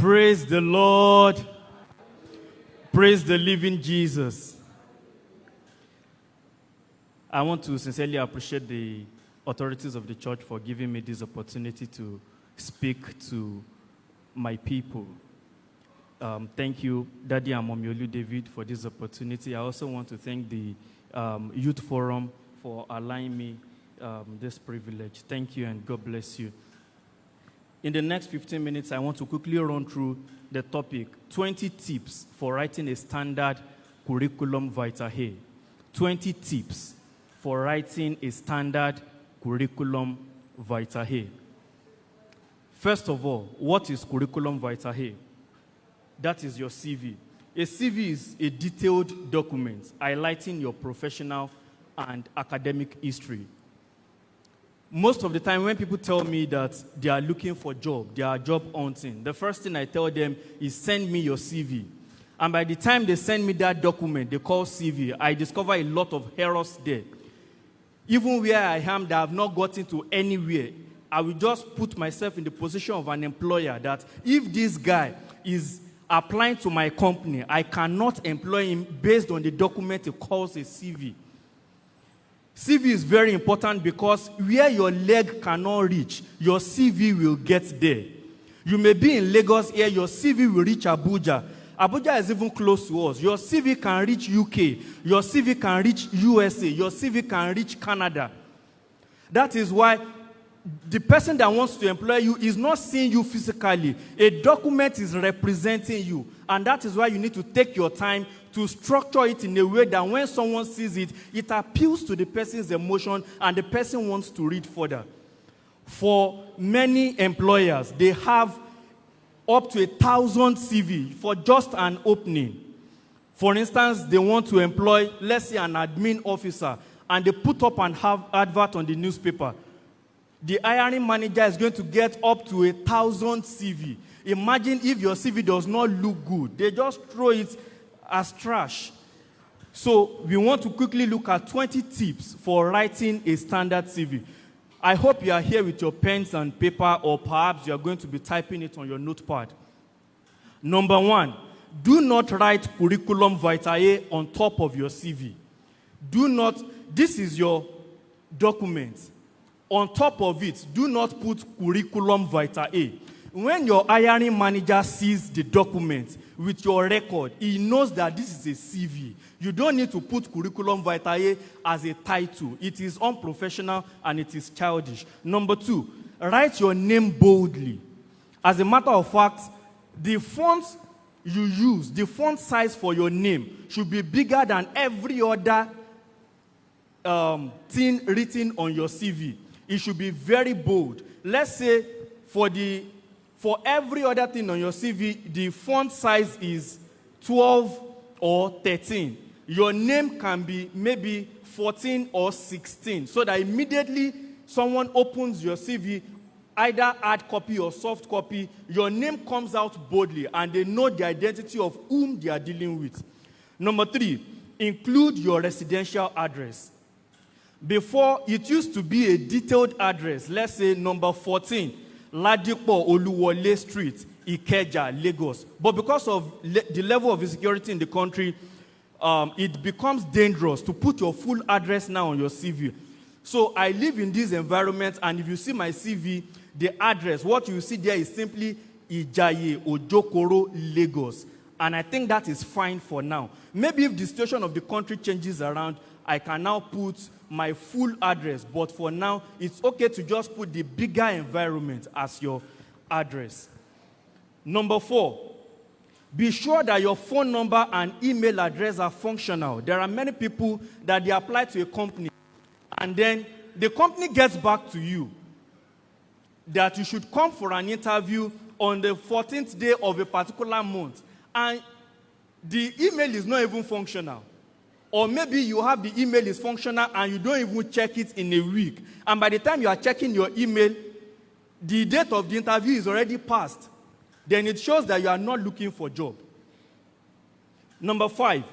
Praise the Lord. Praise the living Jesus. I want to sincerely appreciate the authorities of the church for giving me this opportunity to speak to my people. Thank you, Daddy and Mommy Olu David, for this opportunity. I also want to thank the Youth Forum for allowing me this privilege. Thank you and God bless you. In the next 15 minutes, I want to quickly run through the topic, 20 tips for writing a standard Curriculum Vitae. 20 tips for writing a standard Curriculum Vitae. First of all, what is Curriculum Vitae? That is your CV. A CV is a detailed document highlighting your professional and academic history. Most of the time when people tell me that they are looking for a job, they are job hunting, the first thing I tell them is send me your CV. And by the time they send me that document they call CV, I discover a lot of errors there. Even where I am that I have not gotten to anywhere, I will just put myself in the position of an employer that if this guy is applying to my company, I cannot employ him based on the document he calls a CV. CV is very important because where your leg cannot reach, your CV will get there. You may be in Lagos here, your CV will reach Abuja. Abuja is even close to us. Your CV can reach UK. Your CV can reach USA. Your CV can reach Canada. That is why the person that wants to employ you is not seeing you physically. A document is representing you. And that is why you need to take your time to structure it in a way that when someone sees it, it appeals to the person's emotion and the person wants to read further. For many employers, they have up to 1,000 CV for just an opening. For instance, they want to employ, let's say, an admin officer, and they put up an advert on the newspaper. The hiring manager is going to get up to 1,000 CV. Imagine if your CV does not look good. They just throw it as trash. So we want to quickly look at 20 tips for writing a standard CV. I hope you are here with your pens and paper, or perhaps you are going to be typing it on your notepad. Number 1, do not write Curriculum Vitae on top of your CV. This is your document. On top of it, do not put Curriculum Vitae. When your hiring manager sees the document with your record, he knows that this is a CV. You don't need to put Curriculum Vitae as a title. It is unprofessional and it is childish. Number 2, write your name boldly. As a matter of fact, the font you use, the font size for your name should be bigger than every other thing written on your CV. It should be very bold. Let's say for every other thing on your CV, the font size is 12 or 13. Your name can be maybe 14 or 16, so that immediately someone opens your CV, either hard copy or soft copy, your name comes out boldly and they know the identity of whom they are dealing with. Number 3, include your residential address. Before, it used to be a detailed address. Let's say number 14, Ladipo Oluwole Street, Ikeja, Lagos. But because of the level of insecurity in the country, it becomes dangerous to put your full address now on your CV. So I live in this environment, and if you see my CV, the address, what you see there is simply Ijaye Ojokoro, Lagos. And I think that is fine for now. Maybe if the situation of the country changes around, I can now put my full address. But for now, it's okay to just put the bigger environment as your address. Number 4, be sure that your phone number and email address are functional. There are many people that they apply to a company, and then the company gets back to you that you should come for an interview on the 14th day of a particular month, and the email is not even functional. Or maybe you have the email is functional and you don't even check it in a week. And by the time you are checking your email, the date of the interview is already passed. Then it shows that you are not looking for a job. Number 5,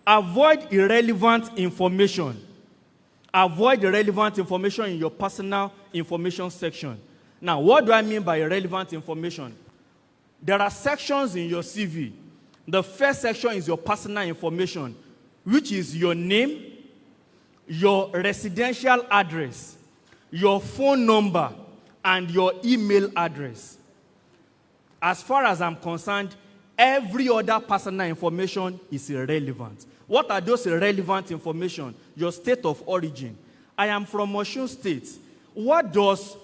avoid irrelevant information. Avoid irrelevant information in your personal information section. Now, what do I mean by irrelevant information? There are sections in your CV. The first section is your personal information, which is your name, your residential address, your phone number, and your email address. As far as I'm concerned, every other personal information is irrelevant. What are those irrelevant information? Your state of origin. I am from Osun State. What does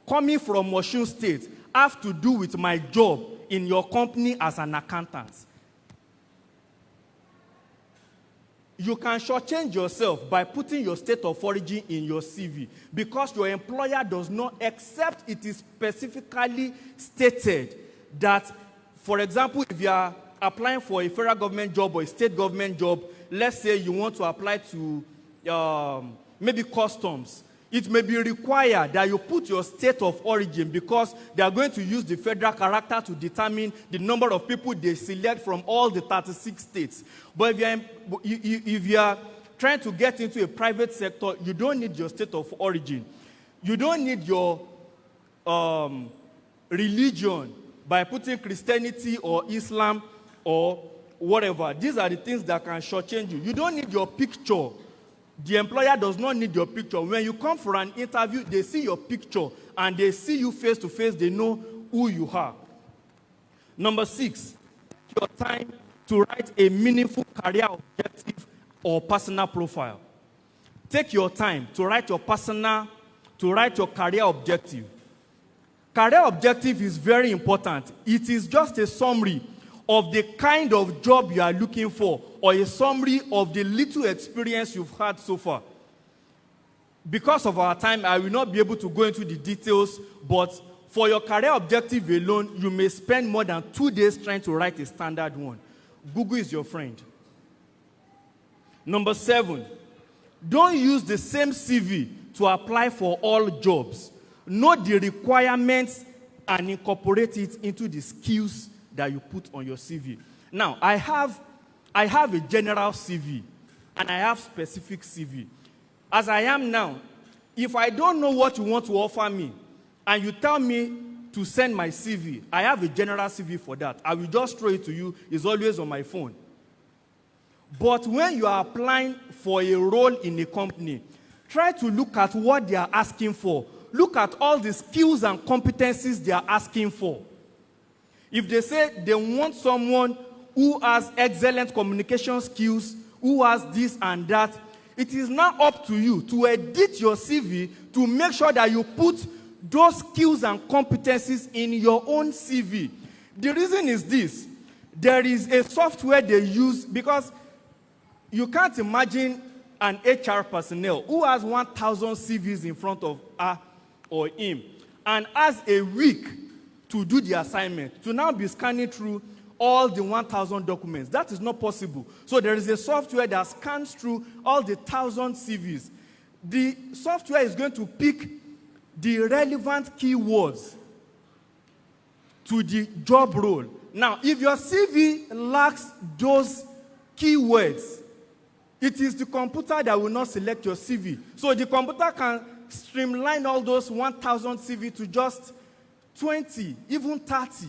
coming from Osun State have to do with my job in your company as an accountant? You can shortchange yourself by putting your state of origin in your CV because your employer does not, except it is specifically stated that, for example, if you are applying for a federal government job or a state government job, let's say you want to apply to maybe customs, it may be required that you put your state of origin because they are going to use the federal character to determine the number of people they select from all the 36 states. But if you are trying to get into a private sector, you don't need your state of origin. You don't need your religion by putting Christianity or Islam or whatever. These are the things that can shortchange you. You don't need your picture. The employer does not need your picture. When you come for an interview, they see your picture and they see you face to face. They know who you are. Number 6, your time to write a meaningful career objective or personal profile. Take your time to write your career objective. Career objective is very important. It is just a summary of the kind of job you are looking for, or a summary of the little experience you've had so far. Because of our time, I will not be able to go into the details, but for your career objective alone, you may spend more than 2 days trying to write a standard one. Google is your friend. Number 7, don't use the same CV to apply for all jobs. Know the requirements and incorporate it into the skills that you put on your CV. Now, I have a general CV and I have specific CV. As I am now, if I don't know what you want to offer me and you tell me to send my CV, I have a general CV for that. I will just throw it to you. It's always on my phone. But when you are applying for a role in a company, try to look at what they are asking for. Look at all the skills and competencies they are asking for. If they say they want someone who has excellent communication skills, who has this and that, it is now up to you to edit your CV to make sure that you put those skills and competencies in your own CV. The reason is this. There is a software they use because you can't imagine an HR personnel who has 1,000 CVs in front of her or him and has a week to do the assignment, to now be scanning through all the 1,000 documents. That is not possible. So there is a software that scans through all the 1,000 CVs. The software is going to pick the relevant keywords to the job role. Now, if your CV lacks those keywords, it is the computer that will not select your CV. So the computer can streamline all those 1,000 CV to just 20, even 30,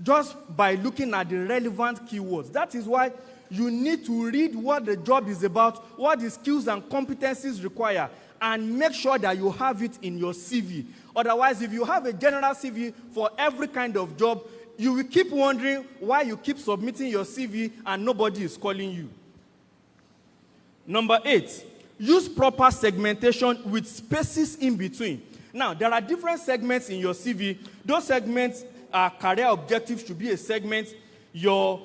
just by looking at the relevant keywords. That is why you need to read what the job is about, what the skills and competencies require, and make sure that you have it in your CV. Otherwise, if you have a general CV for every kind of job, you will keep wondering why you keep submitting your CV and nobody is calling you. Number 8, use proper segmentation with spaces in between. Now, there are different segments in your CV. Those segments are career objectives should be a segment. Your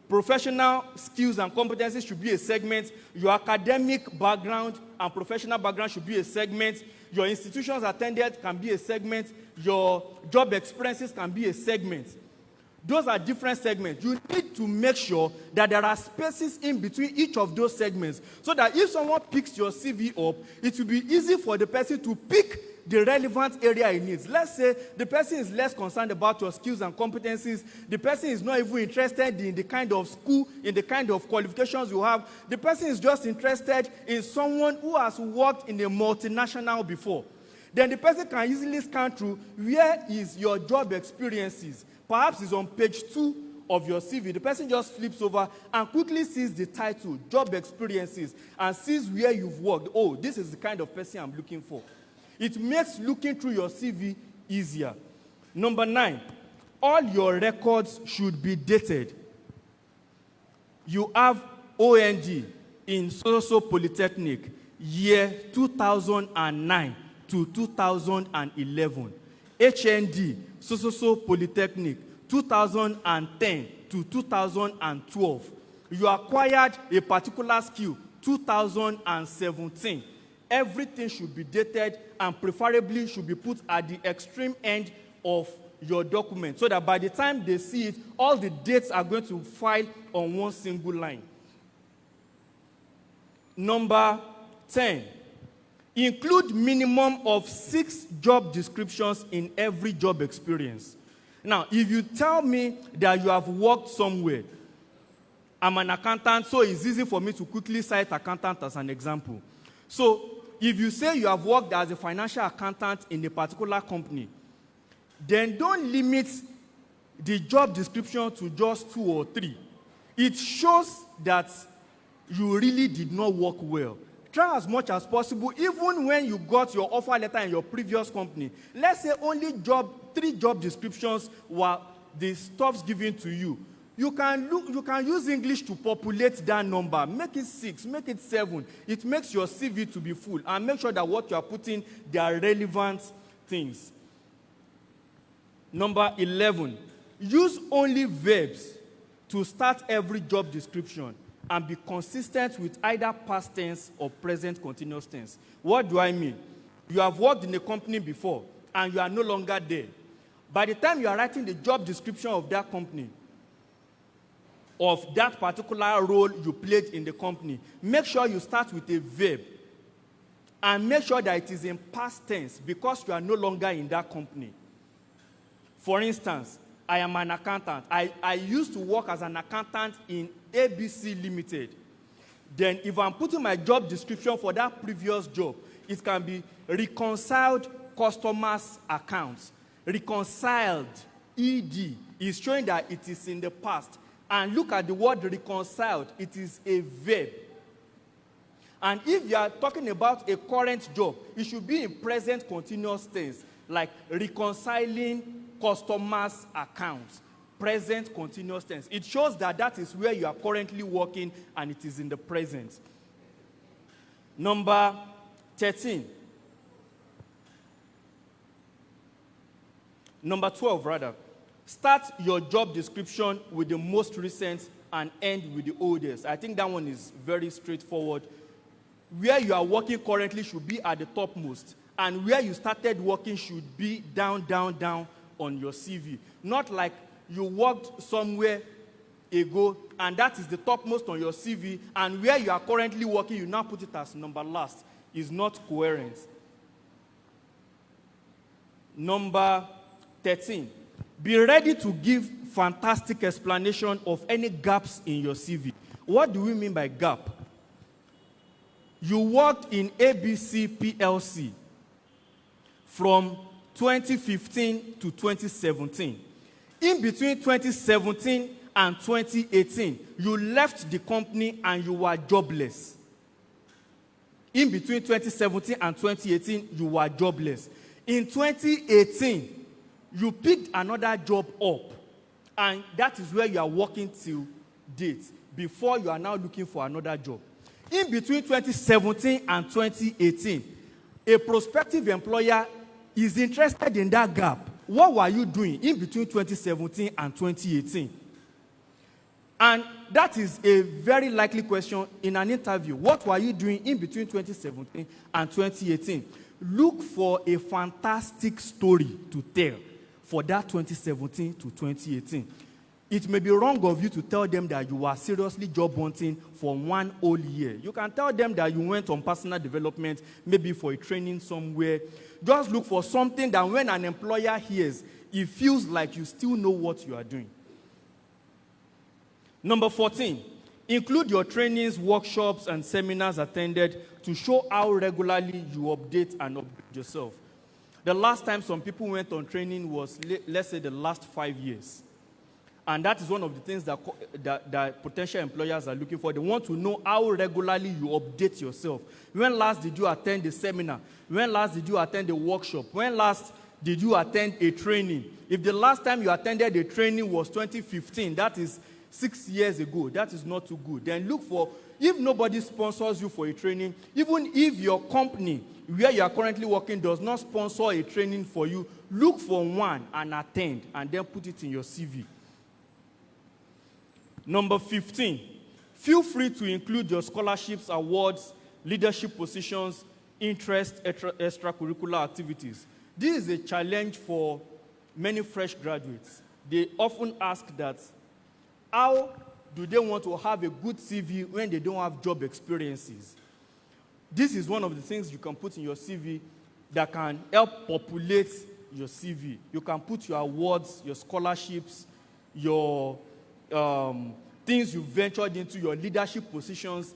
professional skills and competencies should be a segment. Your academic background and professional background should be a segment. Your institutions attended can be a segment. Your job experiences can be a segment. Those are different segments. You need to make sure that there are spaces in between each of those segments so that if someone picks your CV up, it will be easy for the person to pick the relevant area he needs. Let's say the person is less concerned about your skills and competencies. The person is not even interested in the kind of school, in the kind of qualifications you have. The person is just interested in someone who has worked in a multinational before. Then the person can easily scan through where is your job experiences. Perhaps it's on page 2 of your CV. The person just flips over and quickly sees the title, job experiences, and sees where you've worked. Oh, this is the kind of person I'm looking for. It makes looking through your CV easier. Number 9, all your records should be dated. You have OND in so Polytechnic, year 2009 to 2011. HND, so Polytechnic, 2010 to 2012. You acquired a particular skill, 2017. Everything should be dated and preferably should be put at the extreme end of your document so that by the time they see it, all the dates are going to file on one single line. Number 10, include minimum of 6 job descriptions in every job experience. Now, if you tell me that you have worked somewhere, I'm an accountant, so it's easy for me to quickly cite accountant as an example. So, if you say you have worked as a financial accountant in a particular company, then don't limit the job description to just 2 or 3. It shows that you really did not work well. Try as much as possible, even when you got your offer letter in your previous company. Let's say only 3 job descriptions were the stuffs given to you. You can use English to populate that number. Make it 6, make it 7. It makes your CV to be full, and make sure that what you are putting, they are relevant things. Number 11, use only verbs to start every job description and be consistent with either past tense or present continuous tense. What do I mean? You have worked in a company before and you are no longer there. By the time you are writing the job description of that company, of that particular role you played in the company, make sure you start with a verb and make sure that it is in past tense because you are no longer in that company. For instance, I am an accountant. I used to work as an accountant in ABC Limited. Then if I'm putting my job description for that previous job, it can be reconciled customers accounts. Reconciled, ED, is showing that it is in the past. And look at the word reconciled. It is a verb. And if you are talking about a current job, it should be in present continuous tense, like reconciling customers' accounts. Present continuous tense. It shows that that is where you are currently working and it is in the present. Number 13. Number 12, rather. Start your job description with the most recent and end with the oldest. I think that one is very straightforward. Where you are working currently should be at the topmost, and where you started working should be down on your CV. Not like you worked somewhere ago, and that is the topmost on your CV, and where you are currently working, you now put it as number last. Is not coherent. Number 13. Be ready to give fantastic explanation of any gaps in your CV. What do we mean by gap? You worked in ABC PLC from 2015 to 2017. In between 2017 and 2018, you left the company and you were jobless. In between 2017 and 2018, you were jobless. In 2018, you picked another job up, and that is where you are working till date, before you are now looking for another job. In between 2017 and 2018, a prospective employer is interested in that gap. What were you doing in between 2017 and 2018? And that is a very likely question in an interview. What were you doing in between 2017 and 2018? Look for a fantastic story to tell for that 2017 to 2018. It may be wrong of you to tell them that you were seriously job hunting for 1 whole year. You can tell them that you went on personal development, maybe for a training somewhere. Just look for something that when an employer hears, it feels like you still know what you are doing. Number 14, include your trainings, workshops, and seminars attended to show how regularly you update and upgrade yourself. The last time some people went on training was, let's say, the last 5 years. And that is one of the things that potential employers are looking for. They want to know how regularly you update yourself. When last did you attend a seminar? When last did you attend a workshop? When last did you attend a training? If the last time you attended a training was 2015, that is 6 years ago, that is not too good. Then look for, if nobody sponsors you for a training, even if your company where you are currently working does not sponsor a training for you, look for one and attend, and then put it in your CV. Number 15, feel free to include your scholarships, awards, leadership positions, interest, extracurricular activities. This is a challenge for many fresh graduates. They often ask that, how do they want to have a good CV when they don't have job experiences? This is one of the things you can put in your CV that can help populate your CV. You can put your awards, your scholarships, your things you ventured into, your leadership positions.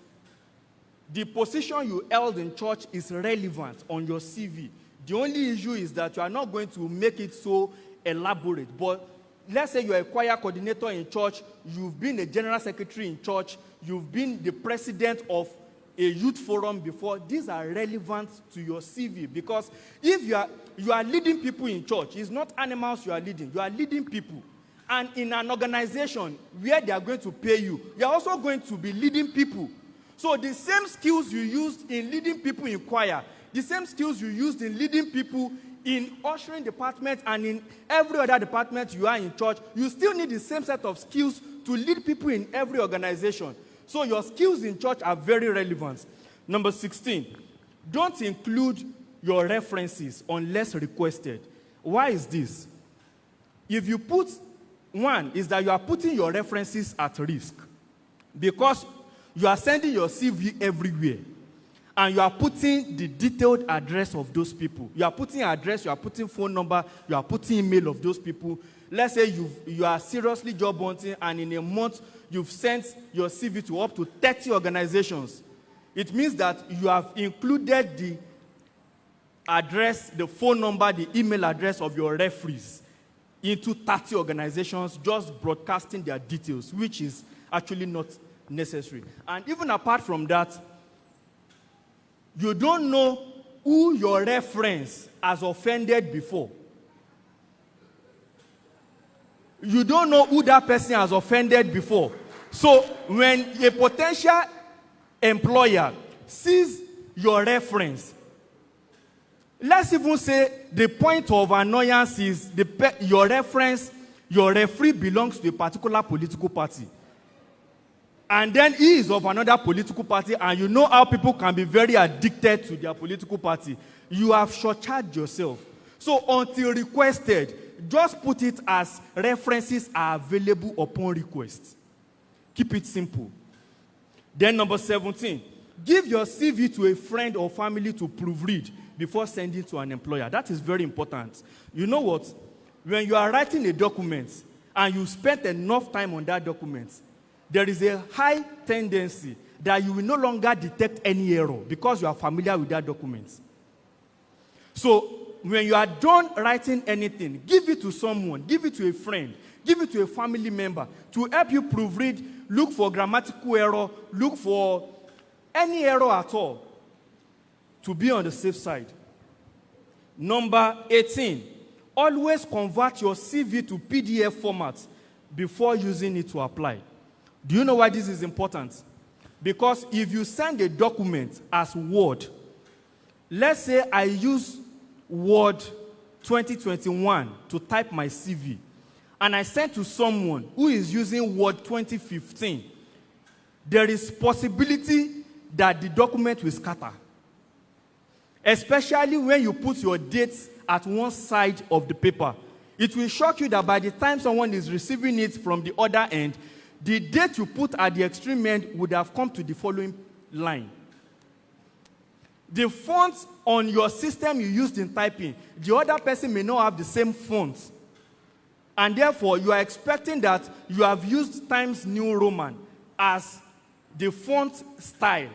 The position you held in church is relevant on your CV. The only issue is that you are not going to make it so elaborate. But let's say you're a choir coordinator in church, you've been a general secretary in church, you've been the president of a youth forum before. These are relevant to your CV, because if you are leading people in church, it's not animals you are leading people. And in an organization where they are going to pay you, you are also going to be leading people. So the same skills you used in leading people in choir, the same skills you used in leading people in ushering department and in every other department you are in church, you still need the same set of skills to lead people in every organization. So your skills in church are very relevant. Number 16, don't include your references unless requested. Why is this? If you put, one is that you are putting your references at risk, because you are sending your CV everywhere, and you are putting the detailed address of those people. You are putting address, you are putting phone number, you are putting email of those people. Let's say you are seriously job hunting, and in a month you've sent your CV to up to 30 organizations. It means that you have included the address, the phone number, the email address of your referees into 30 organizations, just broadcasting their details, which is actually not necessary. And even apart from that, you don't know who your reference has offended before. You don't know who that person has offended before. So when a potential employer sees your reference, let's even say the point of annoyance is your reference, your referee belongs to a particular political party. And then he is of another political party, and you know how people can be very addicted to their political party. You have shortchanged yourself. So until requested, just put it as references are available upon request. Keep it simple. Then number 17, give your CV to a friend or family to proofread before sending to an employer. That is very important. You know what? When you are writing a document and you spent enough time on that document, there is a high tendency that you will no longer detect any error because you are familiar with that document. So when you are done writing anything, give it to someone, give it to a friend, give it to a family member to help you proofread, look for grammatical error, look for any error at all, to be on the safe side. Number 18, always convert your CV to PDF format before using it to apply. Do you know why this is important? Because if you send a document as Word, let's say I use Word 2021 to type my CV, and I send to someone who is using Word 2015, there is possibility that the document will scatter. Especially when you put your dates at one side of the paper. It will shock you that by the time someone is receiving it from the other end, the date you put at the extreme end would have come to the following line. The font on your system you used in typing, the other person may not have the same font. And therefore, you are expecting that you have used Times New Roman as the font style.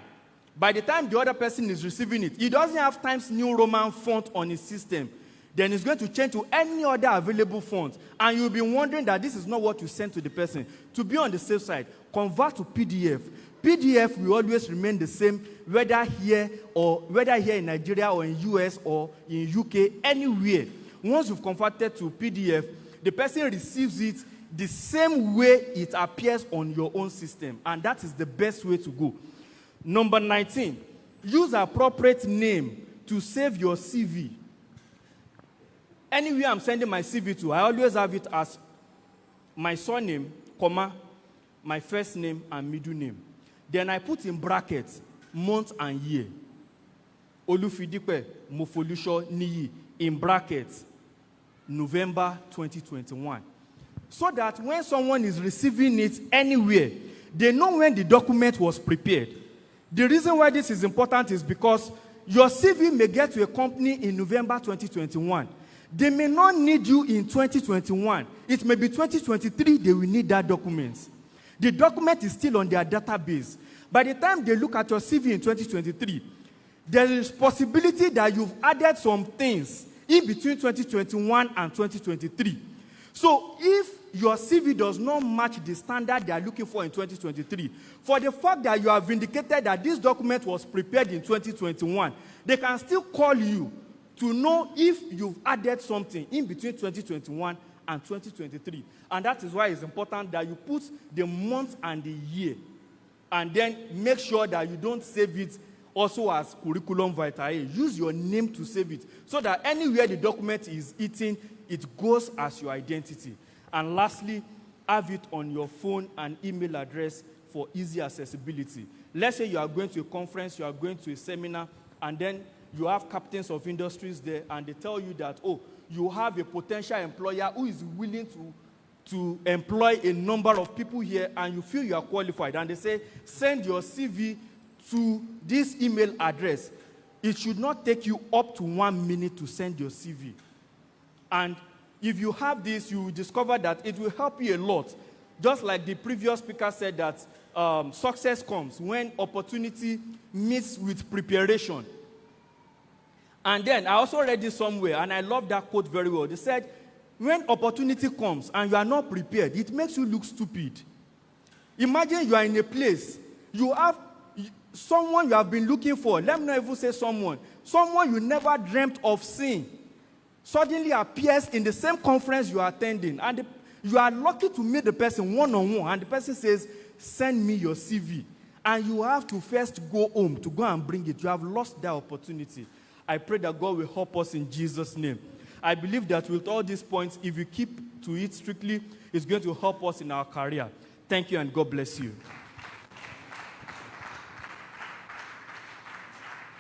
By the time the other person is receiving it, he doesn't have Times New Roman font on his system. Then it's going to change to any other available font. And you'll be wondering that this is not what you sent to the person. To be on the safe side, convert to PDF. PDF will always remain the same, whether here in Nigeria or in US or in UK, anywhere. Once you've converted to PDF, the person receives it the same way it appears on your own system. And that is the best way to go. Number 19, use appropriate name to save your CV. Anywhere I'm sending my CV to, I always have it as my surname, comma, my first name and middle name. Then I put in brackets month and year. Olufidipe Mofolusho Niyi, in brackets, November 2021. So that when someone is receiving it anywhere, they know when the document was prepared. The reason why this is important is because your CV may get to a company in November 2021. They may not need you in 2021. It may be 2023 they will need that document. The document is still on their database. By the time they look at your CV in 2023, there is possibility that you've added some things in between 2021 and 2023. So if your CV does not match the standard they are looking for in 2023, for the fact that you have indicated that this document was prepared in 2021, they can still call you to know if you've added something in between 2021 and 2023. And that is why it's important that you put the month and the year. And then make sure that you don't save it also as Curriculum Vitae. Use your name to save it, so that anywhere the document is eaten, it goes as your identity. And lastly, have it on your phone and email address for easy accessibility. Let's say you are going to a conference, you are going to a seminar, and then you have captains of industries there, and they tell you that, oh, you have a potential employer who is willing to employ a number of people here, and you feel you are qualified. And they say, send your CV to this email address. It should not take you up to 1 minute to send your CV. And if you have this, you will discover that it will help you a lot. Just like the previous speaker said that success comes when opportunity meets with preparation. And then I also read this somewhere, and I love that quote very well. They said, when opportunity comes and you are not prepared, it makes you look stupid. Imagine you are in a place, you have someone you have been looking for. Let me not even say someone you never dreamt of seeing suddenly appears in the same conference you are attending. And you are lucky to meet the person one-on-one, and the person says, send me your CV. And you have to first go home to go and bring it. You have lost that opportunity. I pray that God will help us in Jesus' name. I believe that with all these points, if we keep to it strictly, it's going to help us in our career. Thank you, and God bless you.